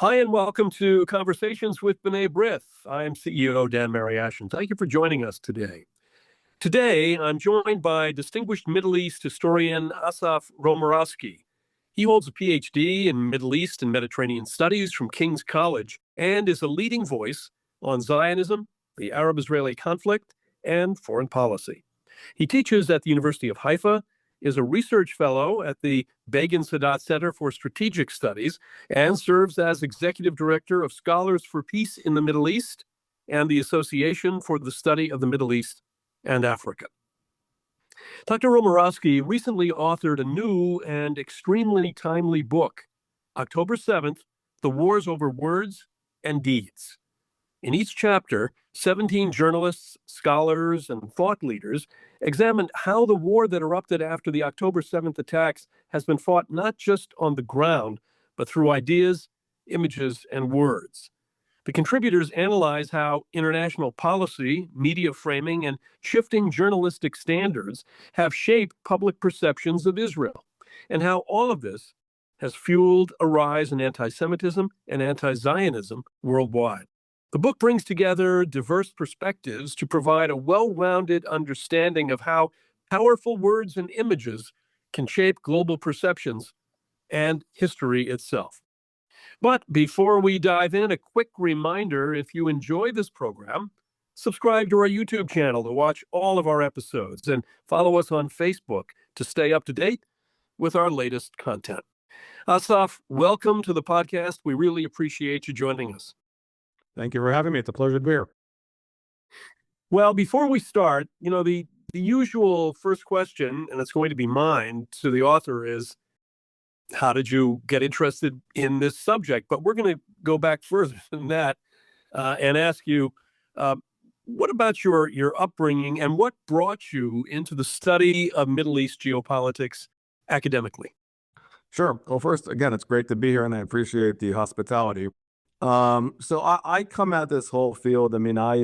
Hi, and welcome to Conversations with B'nai B'rith. I am CEO Dan Mariaschin. Thank you for joining us today. Today, I'm joined by distinguished Middle East historian Asaf Romirowsky. He holds a PhD in Middle East and Mediterranean Studies from King's College and is a leading voice on Zionism, the Arab-Israeli conflict, and foreign policy. He teaches at the University of Haifa, is a research fellow at the Begin Sadat Center for Strategic Studies, and serves as executive director of Scholars for Peace in the Middle East and the Association for the Study of the Middle East and Africa. Dr. Romirowsky recently authored a new and extremely timely book, October 7th, The Wars Over Words and Deeds. In each chapter, 17 journalists, scholars, and thought leaders examined how the war that erupted after the October 7th attacks has been fought not just on the ground, but through ideas, images, and words. The contributors analyze how international policy, media framing, and shifting journalistic standards have shaped public perceptions of Israel, and how all of this has fueled a rise in anti-Semitism and anti-Zionism worldwide. The book brings together diverse perspectives to provide a well-rounded understanding of how powerful words and images can shape global perceptions and history itself. But before we dive in, a quick reminder, if you enjoy this program, subscribe to our YouTube channel to watch all of our episodes and follow us on Facebook to stay up to date with our latest content. Asaf, welcome to the podcast. We really appreciate you joining us. Thank you for having me. It's a pleasure to be here. Well, before we start, the usual first question, and it's going to be mine to the author, is how did you get interested in this subject? But we're going to go back further than that and ask you, what about your upbringing and what brought you into the study of Middle East geopolitics academically? Sure. Well, first, again, it's great to be here, and I appreciate the hospitality. So I come at this whole field. I mean, I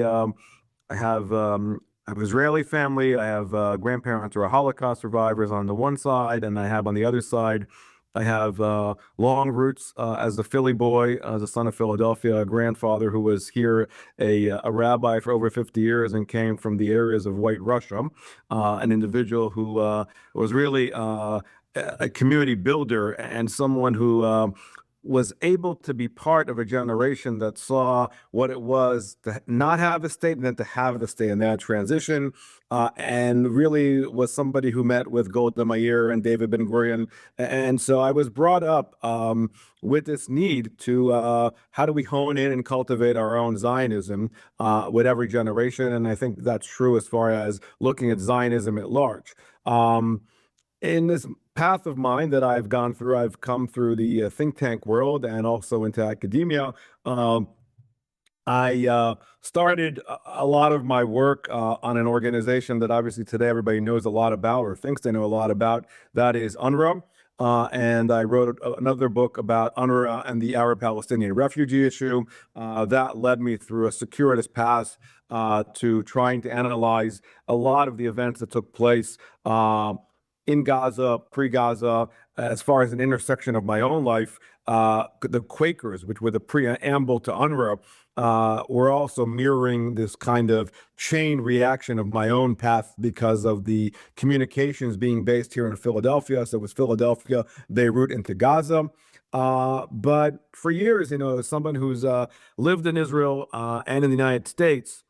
have an Israeli family. I have grandparents who are Holocaust survivors on the one side, and I have on the other side, I have long roots as a Philly boy, as a son of Philadelphia, a grandfather who was here, a rabbi for over 50 years and came from the areas of White Russia, an individual who was really a community builder and someone who was able to be part of a generation that saw what it was to not have a state and then to have the state in that transition, and really was somebody who met with Golda Meir and David Ben Gurion. And so I was brought up with this need to how do we hone in and cultivate our own Zionism with every generation. And I think that's true as far as looking at Zionism at large. In this path of mine that I've gone through, I've come through the think tank world and also into academia. I started a lot of my work on an organization that obviously today everybody knows a lot about or thinks they know a lot about. That is UNRWA. And I wrote another book about UNRWA and the Arab-Palestinian refugee issue. That led me through a circuitous path to trying to analyze a lot of the events that took place in Gaza, pre-Gaza, as far as an intersection of my own life. The Quakers, which were the preamble to UNRWA, were also mirroring this kind of chain reaction of my own path because of the communications being based here in Philadelphia. So it was Philadelphia, Beirut into Gaza. But for years, as someone who's lived in Israel and in the United States,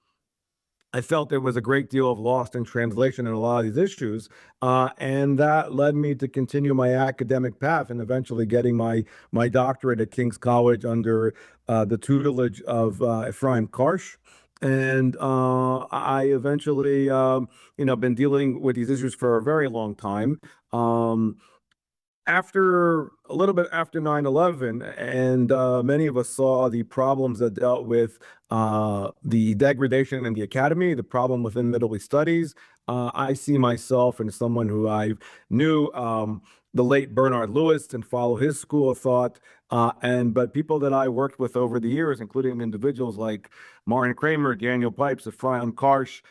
I felt there was a great deal of lost in translation in a lot of these issues, and that led me to continue my academic path and eventually getting my doctorate at King's College under the tutelage of Ephraim Karsh. And I eventually, been dealing with these issues for a very long time. A little bit after 9/11, and many of us saw the problems that dealt with the degradation in the academy, the problem within Middle East studies. I see myself as someone who I knew the late Bernard Lewis and follow his school of thought, but people that I worked with over the years, including individuals like Martin Kramer, Daniel Pipes, Ephraim Karsh,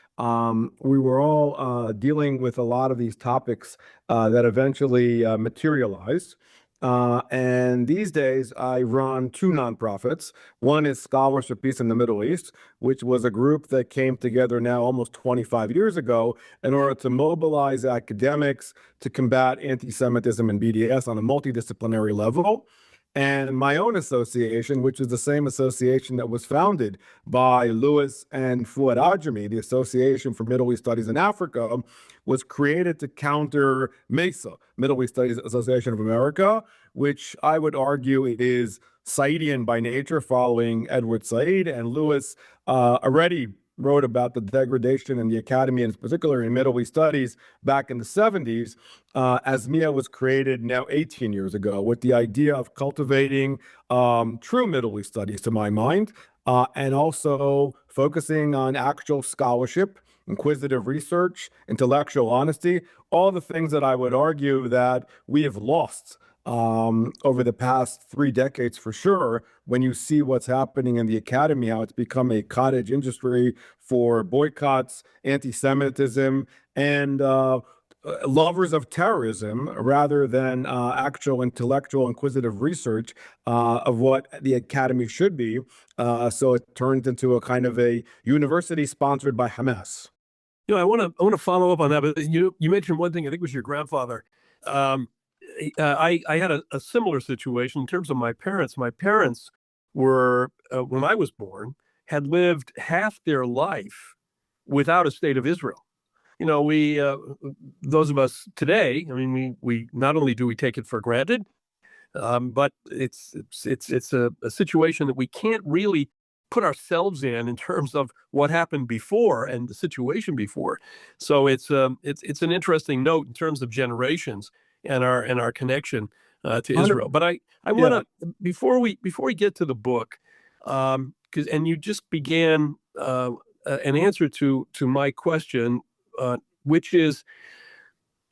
we were all dealing with a lot of these topics that eventually materialized. And these days, I run two nonprofits. One is Scholars for Peace in the Middle East, which was a group that came together now almost 25 years ago in order to mobilize academics to combat anti-Semitism and BDS on a multidisciplinary level. And my own association, which is the same association that was founded by Louis and Fuad Ajami, the Association for Middle East Studies in Africa, was created to counter MESA, Middle East Studies Association of America, which I would argue is Saidian by nature, following Edward Said. And Louis already wrote about the degradation in the academy, and in particular in Middle East Studies, back in the 70s, as MIA was created now 18 years ago, with the idea of cultivating true Middle East studies, to my mind, and also focusing on actual scholarship, inquisitive research, intellectual honesty, all the things that I would argue that we have lost over the past 3 decades for sure, when you see what's happening in the academy, how it's become a cottage industry for boycotts, anti-Semitism, and lovers of terrorism, rather than actual intellectual inquisitive research of what the academy should be. So it turned into a kind of a university sponsored by Hamas. I want to follow up on that, but you mentioned one thing. I think it was your grandfather. I had a similar situation in terms of my parents. My parents were, when I was born, had lived half their life without a state of Israel. We, those of us today, I mean, we not only do we take it for granted, but it's a situation that we can't really put ourselves in terms of what happened before and the situation before. So it's an interesting note in terms of generations and our connection to Israel. But I want to, before we get to the book, and you just began an answer to my question, which is,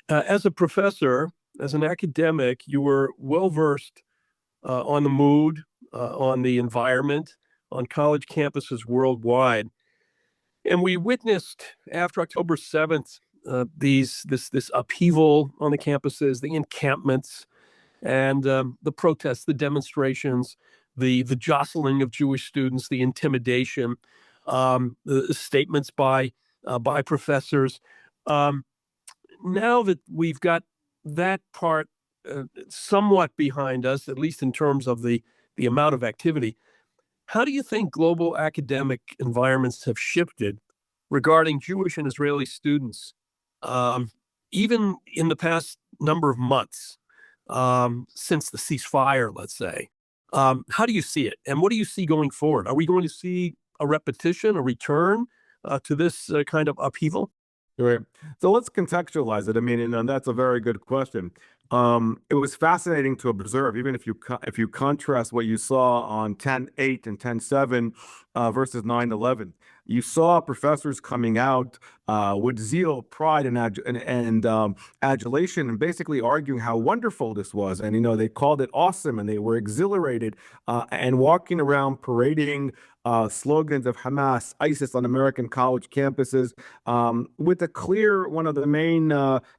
as a professor, as an academic, you were well versed on the mood, on the environment, on college campuses worldwide. And we witnessed after October 7th, this upheaval on the campuses, the encampments, and the protests, the demonstrations, the jostling of Jewish students, the intimidation, the statements by professors. Now that we've got that part somewhat behind us, at least in terms of the amount of activity, how do you think global academic environments have shifted regarding Jewish and Israeli students, even in the past number of months, since the ceasefire, let's say? How do you see it? And what do you see going forward? Are we going to see a repetition, a return to this kind of upheaval? Right. So let's contextualize it. I mean, and that's a very good question. It was fascinating to observe, even if you contrast what you saw on 10/8 and 10/7 versus 9/11. You saw professors coming out with zeal, pride, and adulation, and basically arguing how wonderful this was. And they called it awesome, and they were exhilarated, and walking around parading slogans of Hamas, ISIS on American college campuses, with a clear, one of the main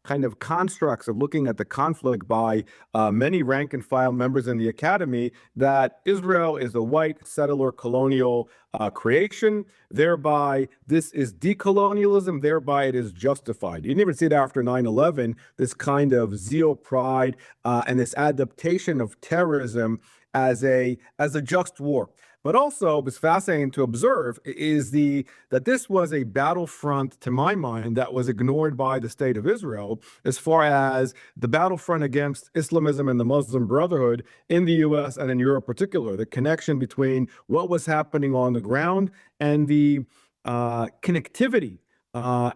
kind of constructs of looking at the conflict by many rank and file members in the academy, that Israel is a white settler colonial creation. Thereby, this is decolonialism. Thereby, it is justified. You didn't even see it after 9/11, this kind of zeal, pride, and this adaptation of terrorism as a just war. But also, it was fascinating to observe that this was a battlefront, to my mind, that was ignored by the state of Israel, as far as the battlefront against Islamism and the Muslim Brotherhood in the U.S. and in Europe, particular, the connection between what was happening on the ground and the connectivity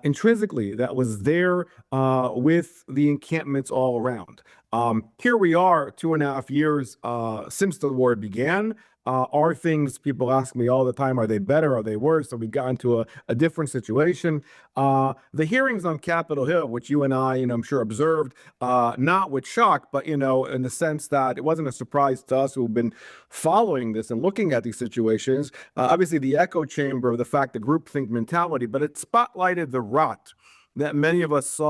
intrinsically that was there with the encampments all around. Here we are 2.5 years since the war began. Are things, people ask me all the time, are they better? Are they worse? Have we gotten to a different situation? The hearings on Capitol Hill, which you and I, I'm sure observed, not with shock, but, in the sense that it wasn't a surprise to us who've been following this and looking at these situations. Obviously, the echo chamber of the fact, the groupthink mentality, but it spotlighted the rot that many of us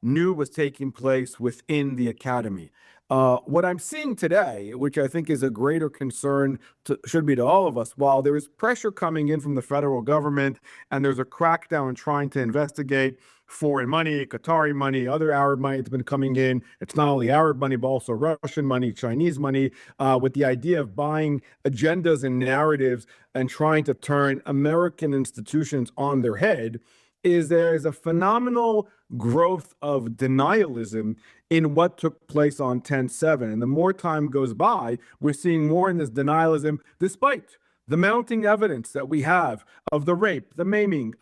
knew was taking place within the academy. What I'm seeing today, which I think is a greater concern should be to all of us, while there is pressure coming in from the federal government and there's a crackdown trying to investigate foreign money, Qatari money, other Arab money that's been coming in. It's not only Arab money, but also Russian money, Chinese money, with the idea of buying agendas and narratives and trying to turn American institutions on their head. There is a phenomenal growth of denialism in what took place on 10/7. And the more time goes by, we're seeing more in this denialism, despite the mounting evidence that we have of the rape, the maiming,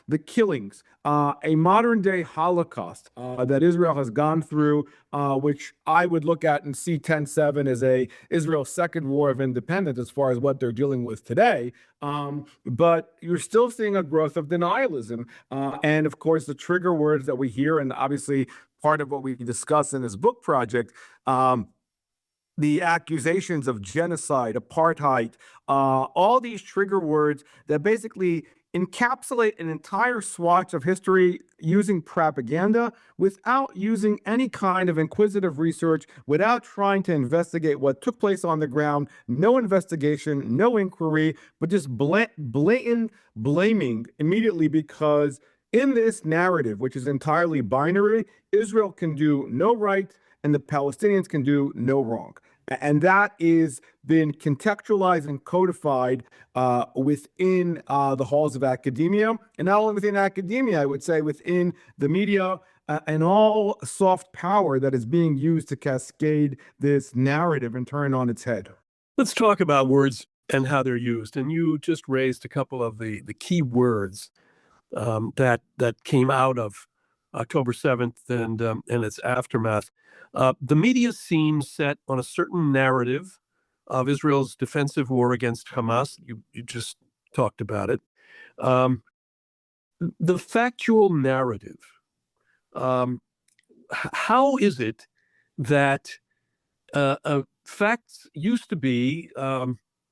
the killings, a modern day Holocaust that Israel has gone through, which I would look at and see 10/7 as Israel's second war of independence as far as what they're dealing with today. But you're still seeing a growth of denialism. And of course, the trigger words that we hear, and obviously part of what we discuss in this book project, the accusations of genocide, apartheid, all these trigger words that basically encapsulate an entire swatch of history using propaganda without using any kind of inquisitive research, without trying to investigate what took place on the ground, no investigation, no inquiry, but just blatant blaming immediately, because in this narrative, which is entirely binary, Israel can do no right and the Palestinians can do no wrong. And that is been contextualized and codified within the halls of academia, and not only within academia, I would say within the media and all soft power that is being used to cascade this narrative and turn it on its head. Let's talk about words and how they're used. And you just raised a couple of the key words that came out of October 7th and its aftermath. The media seems set on a certain narrative of Israel's defensive war against Hamas. You just talked about it. The factual narrative. How is it that facts used to be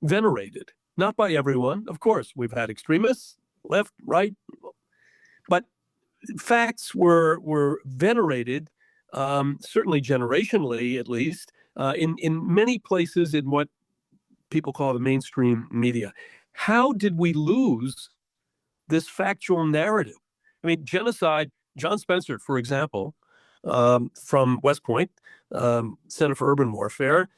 venerated? Not by everyone, of course. We've had extremists, left, right, but facts were venerated, certainly generationally, at least, in many places in what people call the mainstream media. How did we lose this factual narrative? I mean, genocide, John Spencer, for example, from West Point, Center for Urban Warfare,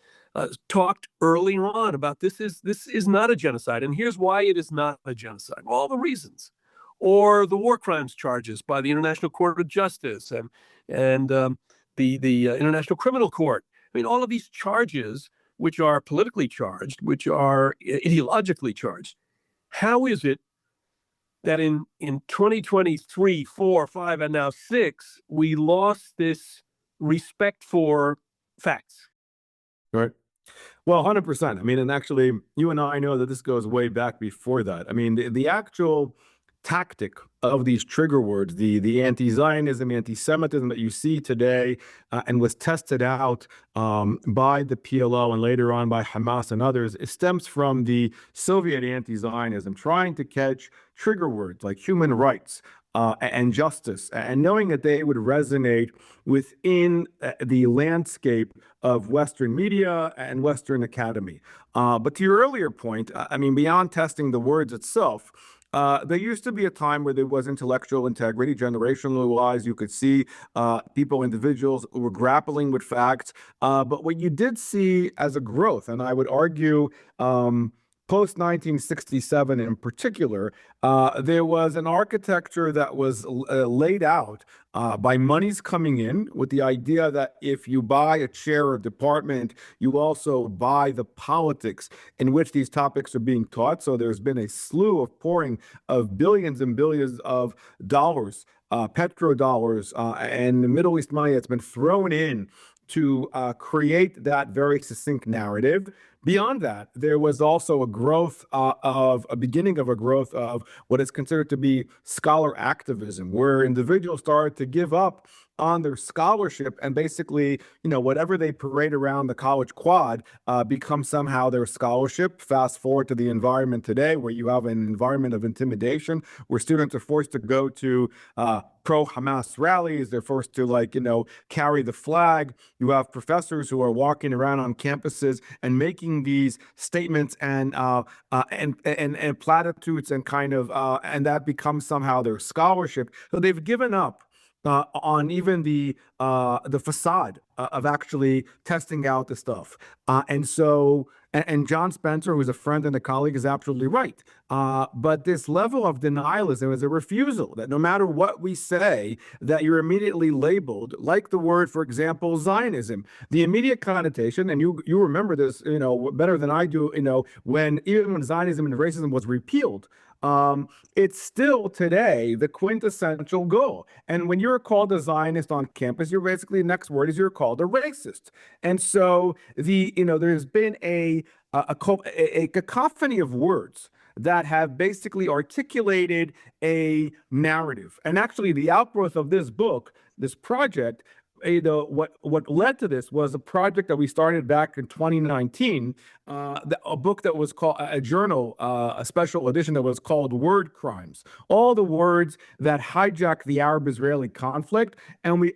talked early on about this is not a genocide, and here's why it is not a genocide. All the reasons. Or the war crimes charges by the International Court of Justice and the International Criminal Court. I mean, all of these charges, which are politically charged, which are ideologically charged. How is it that in 2023, 4, 5, and now 6, we lost this respect for facts? Right. Well, 100%. I mean, and actually, you and I know that this goes way back before that. I mean, the actual tactic of these trigger words, the anti-Zionism, anti-Semitism that you see today, and was tested out by the PLO and later on by Hamas and others, it stems from the Soviet anti-Zionism, trying to catch trigger words like human rights, and justice, and knowing that they would resonate within the landscape of Western media and Western academy. But to your earlier point, I mean, beyond testing the words itself, there used to be a time where there was intellectual integrity, generationally wise. You could see people, individuals who were grappling with facts. But what you did see as a growth, and I would argue post 1967 in particular, there was an architecture that was laid out by monies coming in with the idea that if you buy a chair or department, you also buy the politics in which these topics are being taught. So there's been a slew of pouring of billions and billions of dollars, petrodollars, and Middle East money that's been thrown in to create that very succinct narrative. Beyond that, there was also a growth of a beginning of a growth of what is considered to be scholar activism, where individuals started to give up on their scholarship and basically, whatever they parade around the college quad becomes somehow their scholarship. Fast forward to the environment today, where you have an environment of intimidation, where students are forced to go to pro-Hamas rallies. They're forced to carry the flag. You have professors who are walking around on campuses and making these statements and platitudes and and that becomes somehow their scholarship. So they've given up on even the facade of actually testing out the stuff. And John Spencer, who's a friend and a colleague, is absolutely right. But this level of denialism is a refusal that no matter what we say, that you're immediately labeled, like the word, for example, Zionism. The immediate connotation, and you remember this, better than I do, when Zionism and racism was repealed, it's still today the quintessential goal. And when you're called a Zionist on campus, you're basically, the next word is you're called a racist. And so there's been a cacophony of words that have basically articulated a narrative. And actually the outgrowth of this book, this project, what led to this was a project that we started back in 2019, a book that was called a journal, a special edition that was called Word Crimes, all the words that hijacked the Arab-Israeli conflict. And we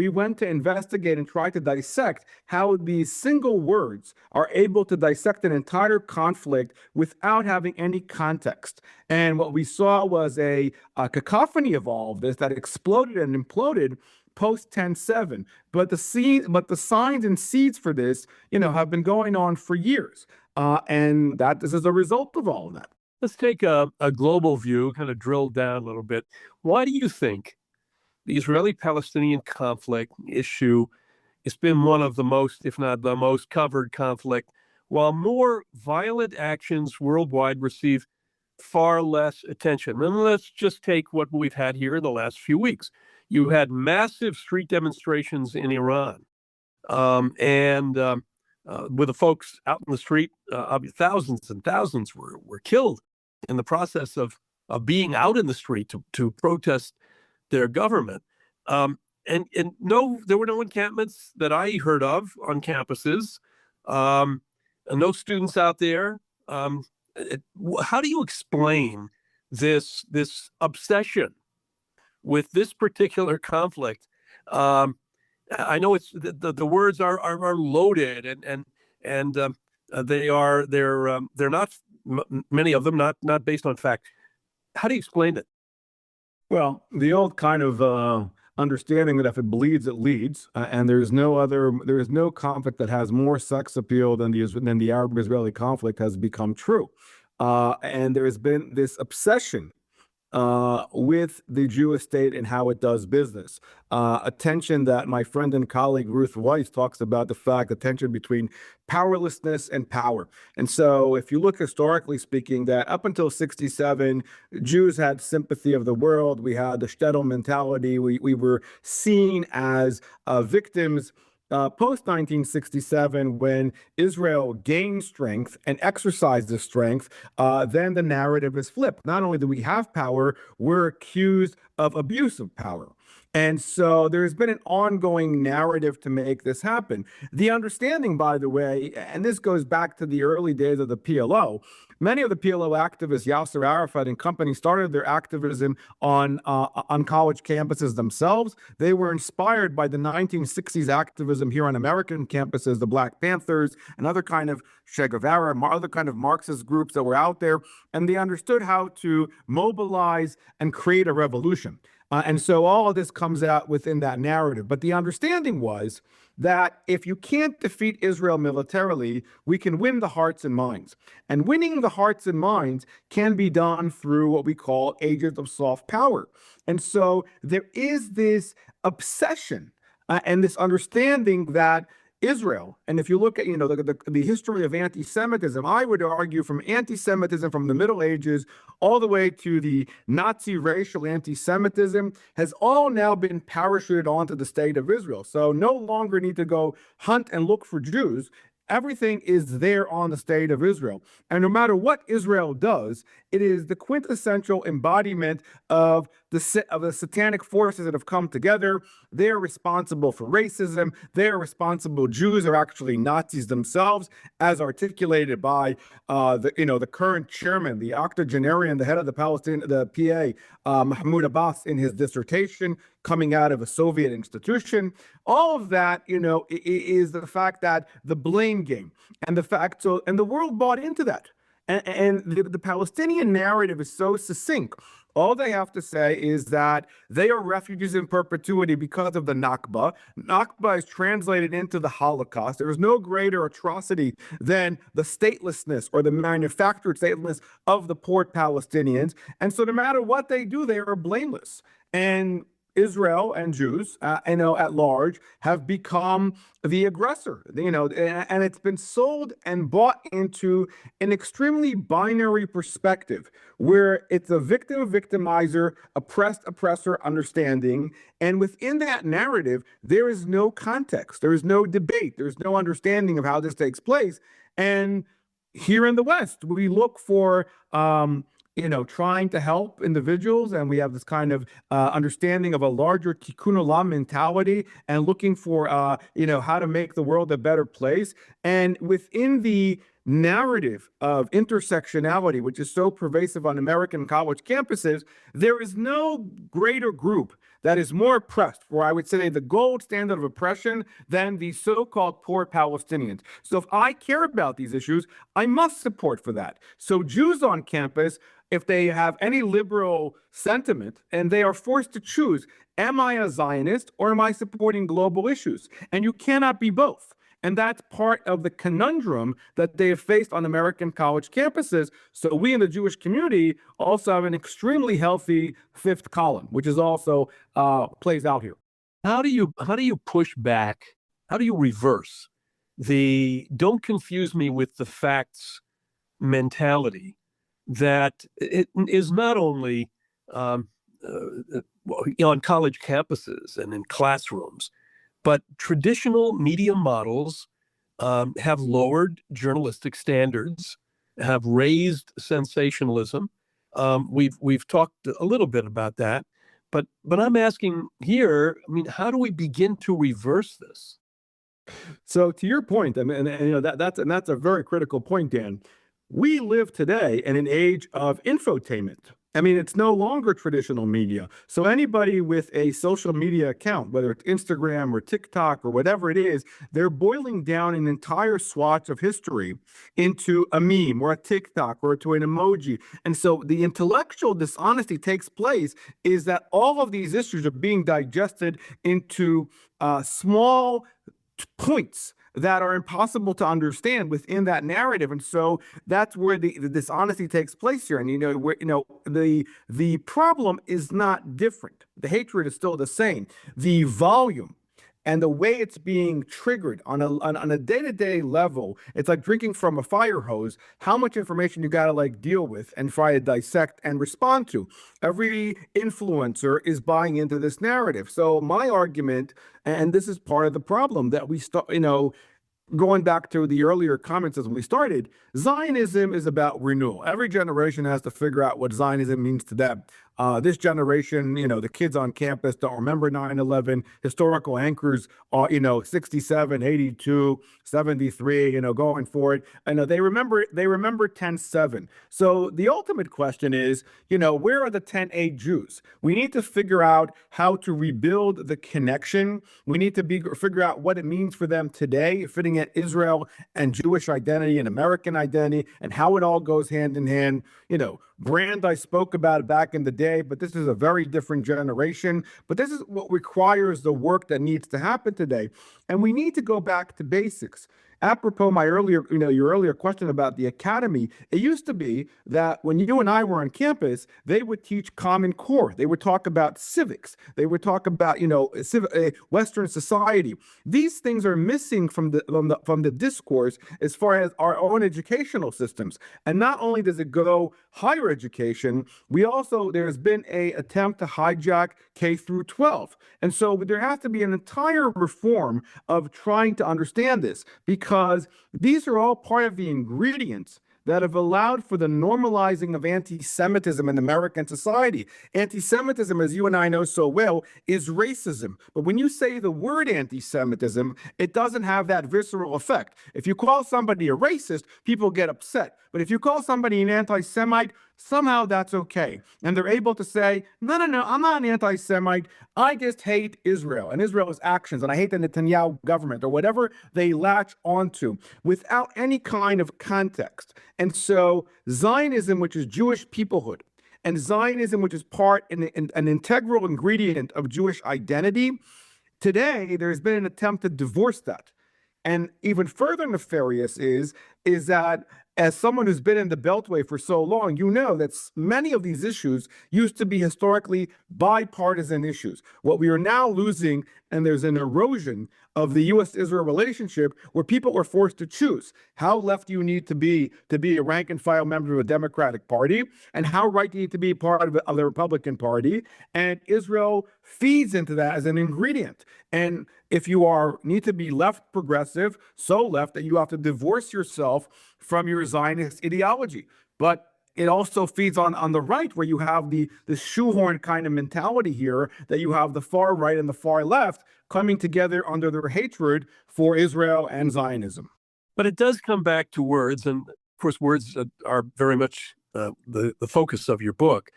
went to investigate and try to dissect how these single words are able to dissect an entire conflict without having any context. And what we saw was a cacophony of all of this that exploded and imploded post 10/7, but the signs and seeds for this, have been going on for years, and that this is a result of all of that. Let's take a global view, kind of drill down a little bit. Why do you think the Israeli-Palestinian conflict issue has been one of the most, if not the most, covered conflict, while more violent actions worldwide receive far less attention? And let's just take what we've had here in the last few weeks. You had massive street demonstrations in Iran, with the folks out in the street, thousands and thousands were killed in the process of being out in the street to protest their government. And no, there were no encampments that I heard of on campuses, and no students out there. How do you explain this obsession with this particular conflict? I know it's the words are loaded and they're not, many of them not based on fact. How do you explain it? Well, the old kind of understanding that if it bleeds, it leads, and there is no conflict that has more sex appeal than the Arab-Israeli conflict has become true, and there has been this obsession with the Jewish state and how it does business. A tension that my friend and colleague Ruth Weiss talks about, the fact, the tension between powerlessness and power. And so if you look historically speaking, that up until 67, Jews had sympathy of the world. We had the shtetl mentality. We were seen as victims. Post 1967, when Israel gained strength and exercised this strength, then the narrative is flipped. Not only do we have power, we're accused of abuse of power. And so there's been an ongoing narrative to make this happen. The understanding, by the way, and this goes back to the early days of the PLO, many of the PLO activists, Yasser Arafat and company, started their activism on college campuses themselves. They were inspired by the 1960s activism here on American campuses, the Black Panthers and other kind of Che Guevara, other kind of Marxist groups that were out there, and they understood how to mobilize and create a revolution. And so all of this comes out within that narrative. But the understanding was that if you can't defeat Israel militarily, we can win the hearts and minds. And winning the hearts and minds can be done through what we call agents of soft power. And so there is this obsession and this understanding that Israel, and if you look at the history of anti-Semitism, I would argue from anti-Semitism from the Middle Ages all the way to the Nazi racial anti-Semitism has all now been parachuted onto the state of Israel. So no longer need to go hunt and look for Jews. everything is there on the state of Israel. And no matter what Israel does, it is the quintessential embodiment of the satanic forces that have come together. They're responsible for racism. They're responsible. Jews are actually Nazis themselves, as articulated by the current chairman, the octogenarian, the head of the PA, Mahmoud Abbas, in his dissertation coming out of a Soviet institution. All of that, is the fact that the blame game and the world bought into that. And the Palestinian narrative is so succinct. All they have to say is that they are refugees in perpetuity because of the Nakba. Nakba is translated into the Holocaust. There is no greater atrocity than the statelessness or the manufactured statelessness of the poor Palestinians. And so no matter what they do, they are blameless. And Israel and Jews, at large, have become the aggressor, and it's been sold and bought into an extremely binary perspective where it's a victim, victimizer, oppressed, oppressor understanding. And within that narrative, there is no context, there is no debate, there's no understanding of how this takes place. And here in the West, we look for, trying to help individuals, and we have this kind of understanding of a larger tikkun olam mentality, and looking for, how to make the world a better place. And within the narrative of intersectionality, which is so pervasive on American college campuses, there is no greater group that is more oppressed, or I would say the gold standard of oppression, than the so-called poor Palestinians. So if I care about these issues, I must support for that. So Jews on campus, if they have any liberal sentiment and they are forced to choose, am I a Zionist or am I supporting global issues? And you cannot be both. And that's part of the conundrum that they have faced on American college campuses. So we in the Jewish community also have an extremely healthy fifth column, which is also plays out here. How do you push back? How do you reverse the "don't confuse me with the facts" mentality that it is not only on college campuses and in classrooms, but traditional media models have lowered journalistic standards, have raised sensationalism. We've talked a little bit about that, but I'm asking here. I mean, how do we begin to reverse this? So to your point, I mean, that's a very critical point, Dan. We live today in an age of infotainment. I mean, it's no longer traditional media. So anybody with a social media account, whether it's Instagram or TikTok or whatever it is, they're boiling down an entire swatch of history into a meme or a TikTok or to an emoji. And so the intellectual dishonesty takes place is that all of these issues are being digested into small points that are impossible to understand within that narrative. And so that's where the dishonesty takes place here. And the problem is not different. The hatred is still the same. The volume and the way it's being triggered on a day-to-day level, it's like drinking from a fire hose. How much information you got to deal with and try to dissect and respond to. Every influencer is buying into this narrative. So my argument, and this is part of the problem, that we start, going back to the earlier comments as we started, Zionism is about renewal. Every generation has to figure out what Zionism means to them. This generation, the kids on campus don't remember 9/11. Historical anchors are, 67, 82, 73, going forward. I know they remember 10/7. So the ultimate question is, where are the 10/8 Jews? We need to figure out how to rebuild the connection. We need to figure out what it means for them today, fitting at Israel and Jewish identity and American identity, and how it all goes hand in hand. Brand, I spoke about back in the day, but this is a very different generation. But this is what requires the work that needs to happen today. And we need to go back to basics. Apropos your earlier question about the academy, it used to be that when you and I were on campus, they would teach Common Core. They would talk about civics. They would talk about, Western society. These things are missing from the discourse as far as our own educational systems. And not only does it go higher education, there's been a attempt to hijack K through 12. And so there has to be an entire reform of trying to understand this, because because these are all part of the ingredients that have allowed for the normalizing of anti-Semitism in American society. Anti-Semitism, as you and I know so well, is racism. But when you say the word anti-Semitism, it doesn't have that visceral effect. If you call somebody a racist, people get upset. But if you call somebody an anti-Semite, somehow that's okay. And they're able to say, no, I'm not an anti-Semite. I just hate Israel and Israel's actions, and I hate the Netanyahu government, or whatever they latch onto, without any kind of context. And so Zionism, which is Jewish peoplehood, and Zionism, which is an integral ingredient of Jewish identity, today there's been an attempt to divorce that. And even further nefarious is that, as someone who's been in the Beltway for so long, you know that many of these issues used to be historically bipartisan issues. What we are now losing, and there's an erosion of the U.S.-Israel relationship where people are forced to choose. How left do you need to be a rank and file member of a Democratic Party, and how right do you need to be part of the Republican Party? And Israel feeds into that as an ingredient. And if you need to be left progressive, so left that you have to divorce yourself from your Zionist ideology. But it also feeds on the right, where you have the shoehorn kind of mentality here, that you have the far right and the far left coming together under their hatred for Israel and Zionism. But it does come back to words, and of course, words are very much the focus of your book.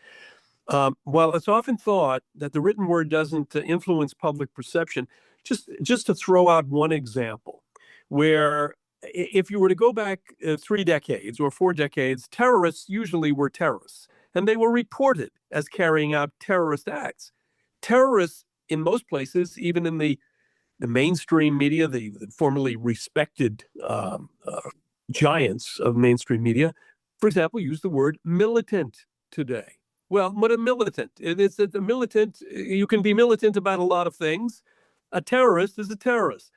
While it's often thought that the written word doesn't influence public perception, just to throw out one example, where if you were to go back 3 decades or 4 decades, terrorists usually were terrorists, and they were reported as carrying out terrorist acts. Terrorists, in most places, even in the mainstream media, the formerly respected giants of mainstream media, for example, use the word militant today. Well, what a militant? It's a militant. You can be militant about a lot of things. A terrorist is a terrorist.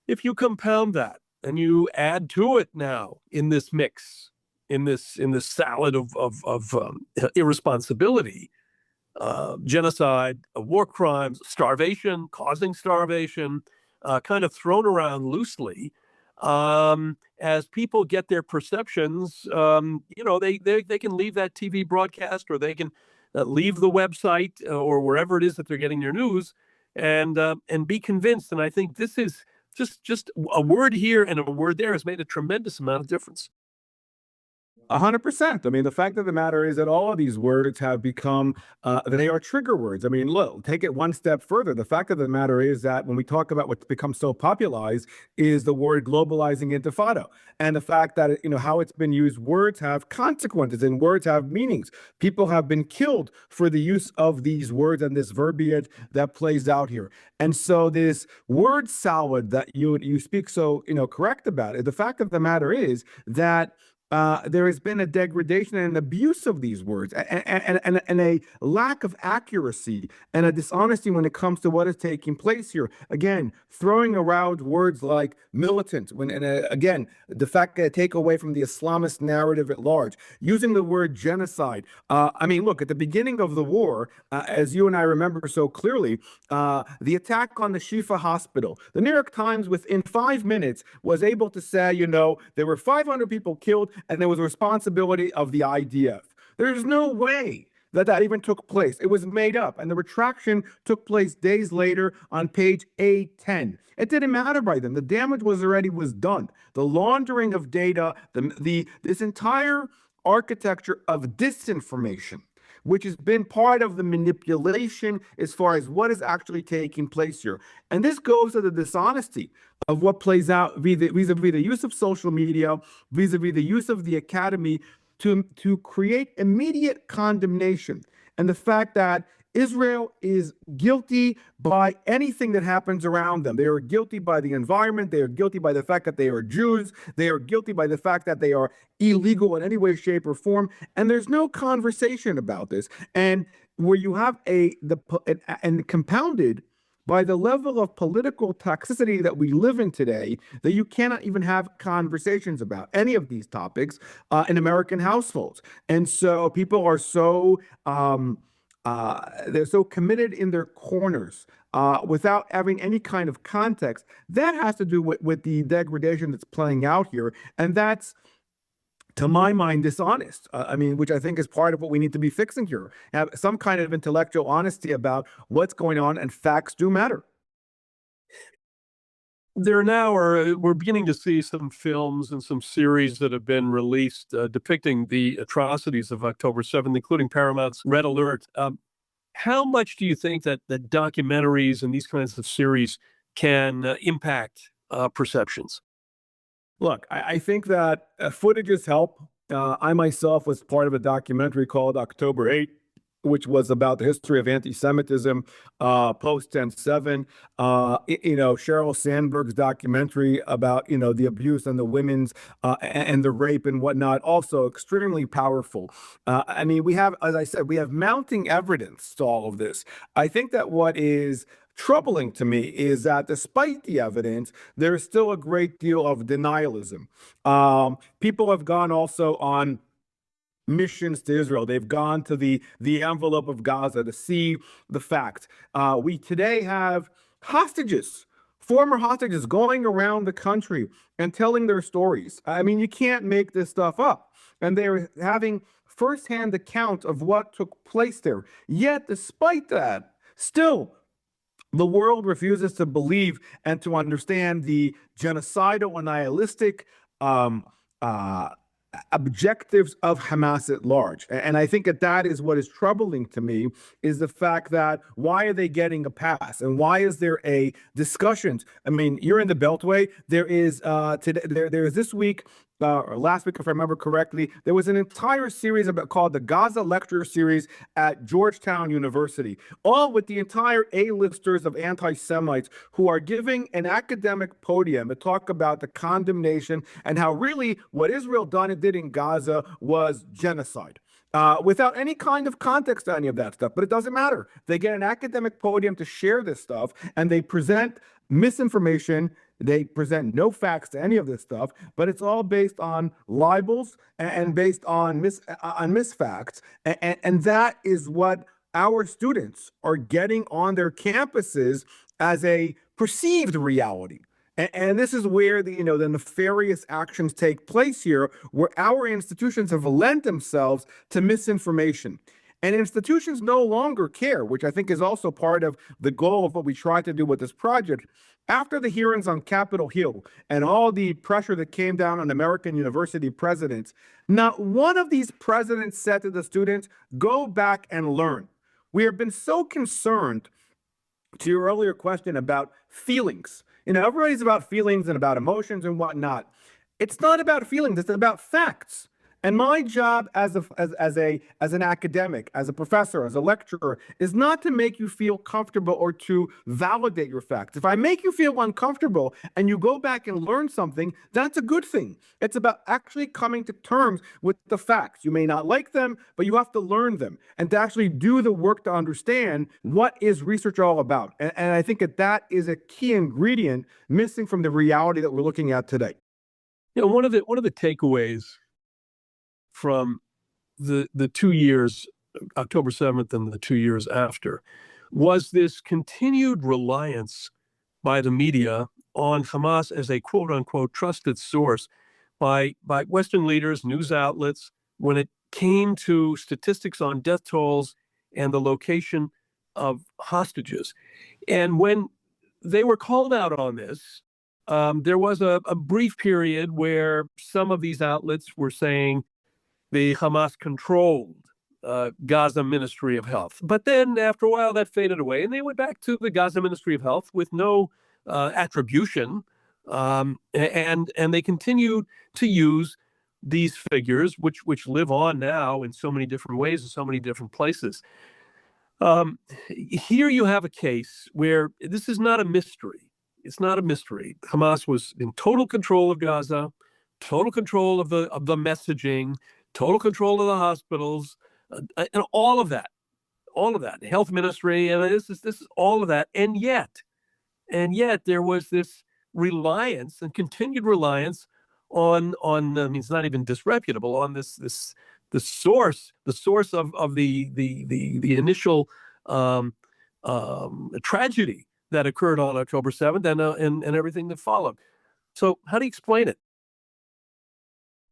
If you compound that and you add to it now in this mix, in this salad of irresponsibility, genocide, war crimes, starvation, causing starvation, kind of thrown around loosely, as people get their perceptions, they can leave that TV broadcast, or they can leave the website or wherever it is that they're getting their news, and be convinced. And I think this is just a word here and a word there has made a tremendous amount of difference. 100%. I mean, the fact of the matter is that all of these words have become, they are trigger words. I mean, look, take it one step further. The fact of the matter is that when we talk about what's become so popularized is the word globalizing intifada. And the fact that, how it's been used, words have consequences and words have meanings. People have been killed for the use of these words and this verbiage that plays out here. And so this word salad that you speak so, correct about it, the fact of the matter is that there has been a degradation and an abuse of these words, and a lack of accuracy and a dishonesty when it comes to what is taking place here. Again, throwing around words like militant, again, the fact that they take away from the Islamist narrative at large, using the word genocide. I mean, look, at the beginning of the war, as you and I remember so clearly, the attack on the Shifa hospital, the New York Times within 5 minutes was able to say, there were 500 people killed, and there was a responsibility of the IDF. There's no way that even took place. It was made up, and the retraction took place days later on page A10. It didn't matter by then. The damage was done. The laundering of data, this entire architecture of disinformation, which has been part of the manipulation as far as what is actually taking place here. And this goes to the dishonesty of what plays out vis-a-vis the use of social media, vis-a-vis the use of the academy to create immediate condemnation. And the fact that Israel is guilty by anything that happens around them. They are guilty by the environment. They are guilty by the fact that they are Jews. They are guilty by the fact that they are illegal in any way, shape, or form. And there's no conversation about this. And where you have and compounded by the level of political toxicity that we live in today, that you cannot even have conversations about any of these topics in American households. And so people are so they're so committed in their corners without having any kind of context. That has to do with the degradation that's playing out here. And that's, to my mind, dishonest. I mean, which I think is part of what we need to be fixing here. Have some kind of intellectual honesty about what's going on, and facts do matter. We're beginning to see some films and some series that have been released depicting the atrocities of October 7th, including Paramount's Red Alert. How much do you think that documentaries and these kinds of series can impact perceptions? Look, I think that footages help. I myself was part of a documentary called October 8, which was about the history of anti-Semitism post 10/7. Sheryl Sandberg's documentary about, the abuse and the women's and the rape and whatnot, also extremely powerful. I mean, as I said, we have mounting evidence to all of this. I think that what is troubling to me is that despite the evidence, there's still a great deal of denialism. People have gone also on missions to Israel. They've gone to the envelope of Gaza to see the fact. We today have hostages, former hostages, going around the country and telling their stories. I mean, you can't make this stuff up. And they're having firsthand account of what took place there. Yet, despite that, still, the world refuses to believe and to understand the genocidal and nihilistic objectives of Hamas at large. And I think that is what is troubling to me, is the fact that why are they getting a pass? And why is there a discussion? I mean, you're in the Beltway. There is there is this week, or last week, if I remember correctly, there was an entire series called the Gaza Lecture Series at Georgetown University, all with the entire A-listers of anti-Semites who are giving an academic podium to talk about the condemnation and how really what Israel did in Gaza was genocide. Without any kind of context to any of that stuff. But it doesn't matter. They get an academic podium to share this stuff, and they present misinformation. They present no facts to any of this stuff, but it's all based on libels and based on misfacts. And that is what our students are getting on their campuses as a perceived reality. And this is where the nefarious actions take place here, where our institutions have lent themselves to misinformation. And institutions no longer care, which I think is also part of the goal of what we try to do with this project. After the hearings on Capitol Hill and all the pressure that came down on American university presidents, not one of these presidents said to the students, go back and learn. We have been so concerned, to your earlier question, about feelings. Everybody's about feelings and about emotions and whatnot. It's not about feelings, it's about facts. And my job as an academic, as a professor, as a lecturer, is not to make you feel comfortable or to validate your facts. If I make you feel uncomfortable and you go back and learn something, that's a good thing. It's about actually coming to terms with the facts. You may not like them, but you have to learn them and to actually do the work to understand what is research all about. And I think that is a key ingredient missing from the reality that we're looking at today. One of the takeaways from the 2 years, October 7th and the 2 years after, was this continued reliance by the media on Hamas as a quote unquote trusted source by Western leaders, news outlets, when it came to statistics on death tolls and the location of hostages. And when they were called out on this, there was a brief period where some of these outlets were saying the Hamas-controlled Gaza Ministry of Health. But then after a while, that faded away, and they went back to the Gaza Ministry of Health with no attribution, and they continued to use these figures, which live on now in so many different ways in so many different places. Here you have a case where this is not a mystery. It's not a mystery. Hamas was in total control of Gaza, total control of the messaging, total control of the hospitals, and all of that, the health ministry, and this is all of that. And yet there was this reliance and continued reliance on I mean, it's not even disreputable, on the source of the initial tragedy that occurred on October 7th and everything that followed. So how do you explain it?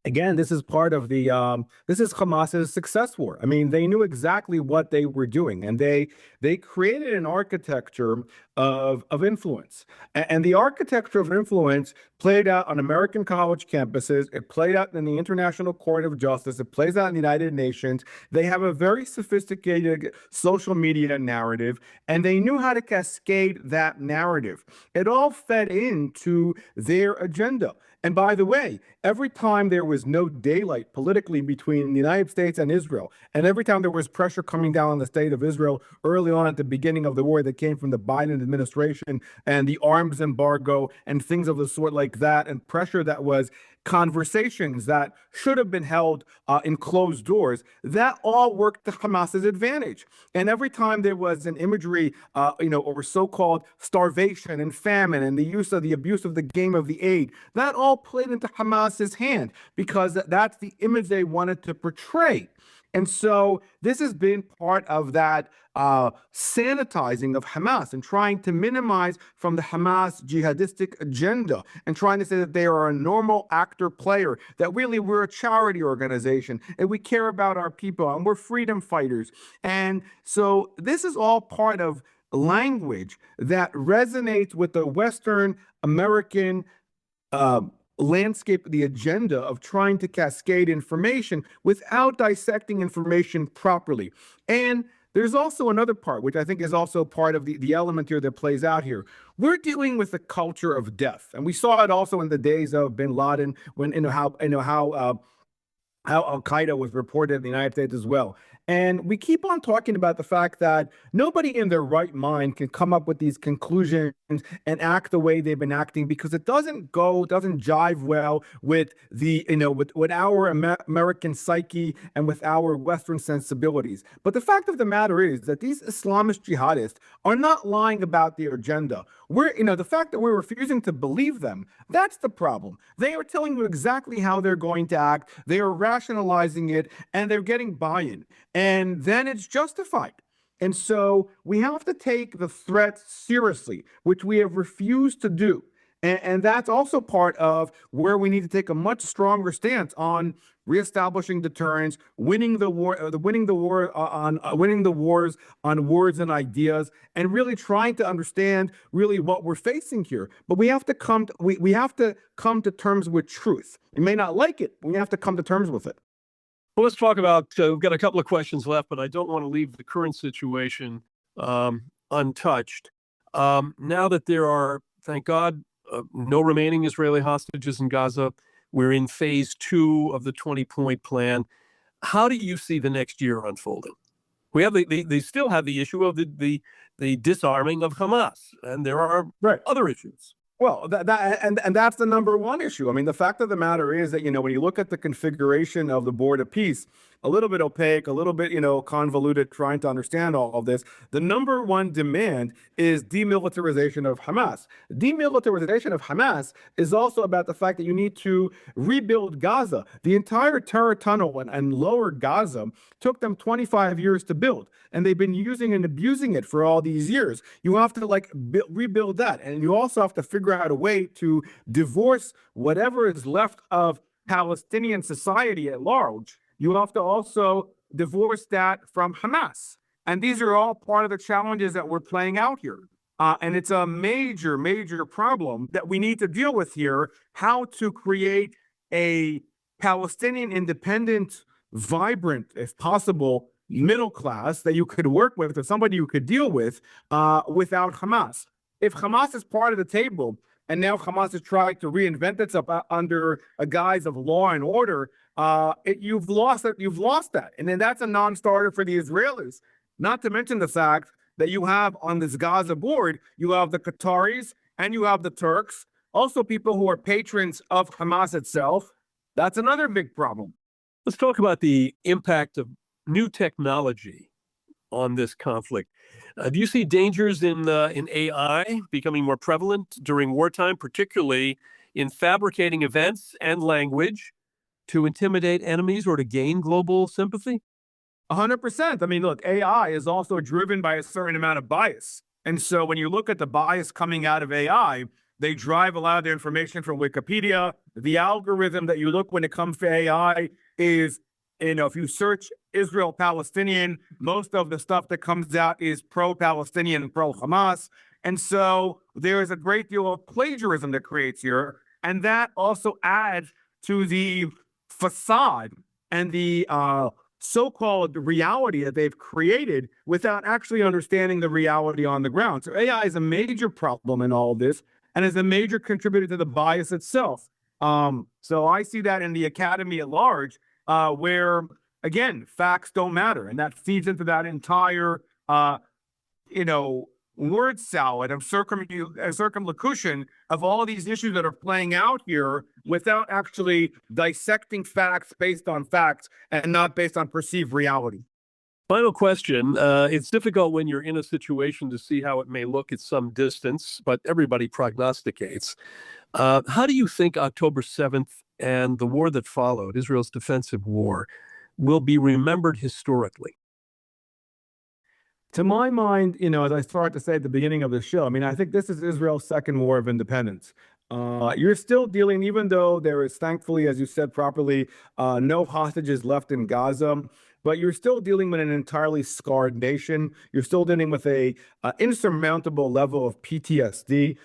Again, this is part of the this is Hamas's success war. I mean, they knew exactly what they were doing, and they created an architecture of influence. And the architecture of influence played out on American college campuses. It played out in the International Court of Justice. It plays out in the United Nations. They have a very sophisticated social media narrative, and they knew how to cascade that narrative. It all fed into their agenda. And by the way, every time there was no daylight politically between the United States and Israel, and every time there was pressure coming down on the state of Israel early on at the beginning of the war that came from the Biden administration and the arms embargo and things of the sort like that, and pressure that was conversations that should have been held in closed doors, that all worked to Hamas's advantage. And every time there was an imagery, over so-called starvation and famine and the abuse of the game of the aid, that all played into Hamas's hand because that's the image they wanted to portray. And so this has been part of that sanitizing of Hamas and trying to minimize from the Hamas jihadistic agenda and trying to say that they are a normal actor player, that really we're a charity organization and we care about our people and we're freedom fighters. And so this is all part of language that resonates with the Western American landscape, the agenda of trying to cascade information without dissecting information properly. And there's also another part, which I think is also part of the element here that plays out here. We're dealing with a culture of death. And we saw it also in the days of bin Laden, when how Al-Qaeda was reported in the United States as well. And we keep on talking about the fact that nobody in their right mind can come up with these conclusions and act the way they've been acting because it doesn't jive well with with our American psyche and with our Western sensibilities. But the fact of the matter is that these Islamist jihadists are not lying about their agenda. The fact that we're refusing to believe them, that's the problem. They are telling you exactly how they're going to act. They are rationalizing it, and they're getting buy-in. And then it's justified. And so we have to take the threat seriously, which we have refused to do. And that's also part of where we need to take a much stronger stance on reestablishing deterrence, winning the wars on words and ideas, and really trying to understand really what we're facing here. But we have to come to terms with truth. You may not like it, but we have to come to terms with it. Well, let's talk about, we've got a couple of questions left, but I don't want to leave the current situation untouched. Now that there are, thank God, no remaining Israeli hostages in Gaza, we're in phase 2 of the 20-point plan. How do you see the next year unfolding? We have they still have the issue of the disarming of Hamas, and there are other issues. Well, and that's the number one issue. I mean, the fact of the matter is that, when you look at the configuration of the Board of Peace, a little bit opaque, a little bit, convoluted, trying to understand all of this. The number one demand is demilitarization of Hamas. Demilitarization of Hamas is also about the fact that you need to rebuild Gaza. The entire terror tunnel and lower Gaza took them 25 years to build, and they've been using and abusing it for all these years. You have to rebuild that, and you also have to figure out a way to divorce whatever is left of Palestinian society at large. You have to also divorce that from Hamas. And these are all part of the challenges that we're playing out here. And it's a major, major problem that we need to deal with here, how to create a Palestinian independent, vibrant, if possible, middle class that you could work with or somebody you could deal with without Hamas. If Hamas is part of the table, and now Hamas is trying to reinvent itself under a guise of law and order, you've lost it. You've lost that. And then that's a non-starter for the Israelis. Not to mention the fact that you have on this Gaza board, you have the Qataris and you have the Turks, also people who are patrons of Hamas itself. That's another big problem. Let's talk about the impact of new technology on this conflict. Do you see dangers in AI becoming more prevalent during wartime, particularly in fabricating events and language to intimidate enemies or to gain global sympathy? 100%. I mean, look, AI is also driven by a certain amount of bias. And so when you look at the bias coming out of AI, they drive a lot of the information from Wikipedia. The algorithm that you look when it comes to AI is, if you search Israel Palestinian, most of the stuff that comes out is pro-Palestinian and pro-Hamas. And so there is a great deal of plagiarism that creates here. And that also adds to the facade and the so-called reality that they've created without actually understanding the reality on the ground. So AI is a major problem in all of this and is a major contributor to the bias itself. So I see that in the academy at large, where, again, facts don't matter. And that feeds into that entire, word salad of circumlocution of all of these issues that are playing out here without actually dissecting facts based on facts and not based on perceived reality. Final question. It's difficult when you're in a situation to see how it may look at some distance, but everybody prognosticates. How do you think October 7th and the war that followed, Israel's defensive war, will be remembered historically? To my mind, as I started to say at the beginning of the show, I mean, I think this is Israel's second war of independence. You're still dealing, even though there is, thankfully, as you said properly, no hostages left in Gaza, but you're still dealing with an entirely scarred nation. You're still dealing with a insurmountable level of PTSD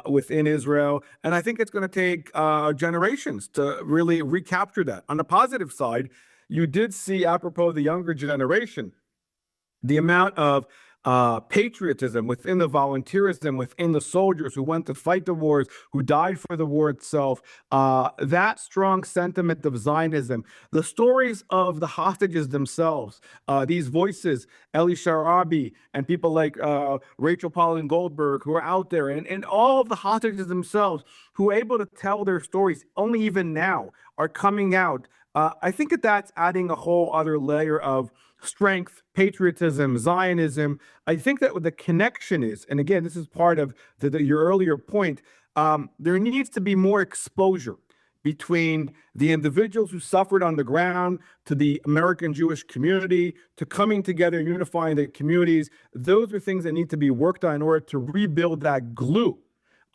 within Israel. And I think it's going to take generations to really recapture that. On the positive side, you did see, apropos the younger generation, the amount of patriotism within the volunteerism, within the soldiers who went to fight the wars, who died for the war itself, that strong sentiment of Zionism, the stories of the hostages themselves, these voices, Eli Sharabi and people like Rachel Pauline Goldberg, who are out there, and all of the hostages themselves who are able to tell their stories, only even now, are coming out. I think that's adding a whole other layer of strength, patriotism, Zionism. I think that what the connection is, and again, this is part of your earlier point, there needs to be more exposure between the individuals who suffered on the ground to the American Jewish community, to coming together, unifying the communities. Those are things that need to be worked on in order to rebuild that glue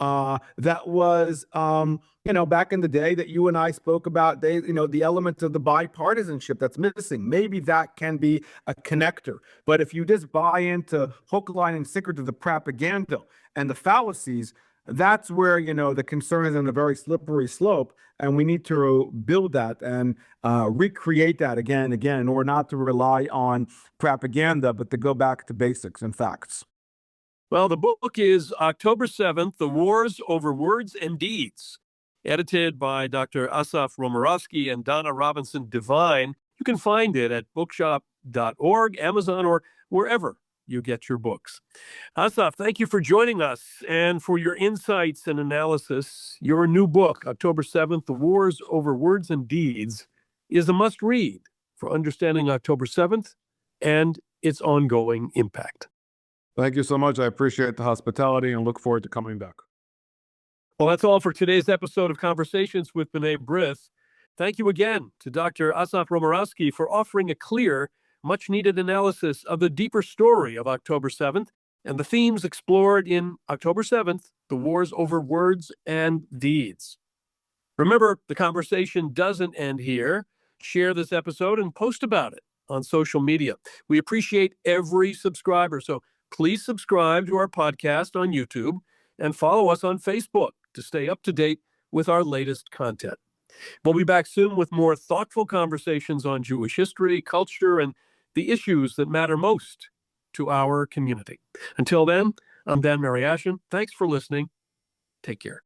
that was, back in the day that you and I spoke about, the element of the bipartisanship that's missing. Maybe that can be a connector. But if you just buy into hook, line, and sinker to the propaganda and the fallacies, that's where, the concern is on a very slippery slope. And we need to build that and recreate that again and again in order not to rely on propaganda, but to go back to basics and facts. Well, the book is October 7th, The Wars Over Words and Deeds, edited by Dr. Asaf Romirowsky and Donna Robinson Divine. You can find it at bookshop.org, Amazon, or wherever you get your books. Asaf, thank you for joining us and for your insights and analysis. Your new book, October 7th, The Wars Over Words and Deeds, is a must-read for understanding October 7th and its ongoing impact. Thank you so much. I appreciate the hospitality and look forward to coming back. Well, that's all for today's episode of Conversations with B'nai B'rith. Thank you again to Dr. Asaf Romirowsky for offering a clear, much-needed analysis of the deeper story of October 7th and the themes explored in October 7th, The Wars Over Words and Deeds. Remember, the conversation doesn't end here. Share this episode and post about it on social media. We appreciate every subscriber, so please subscribe to our podcast on YouTube and follow us on Facebook to stay up to date with our latest content. We'll be back soon with more thoughtful conversations on Jewish history, culture, and the issues that matter most to our community. Until then, I'm Dan Mariaschin. Thanks for listening. Take care.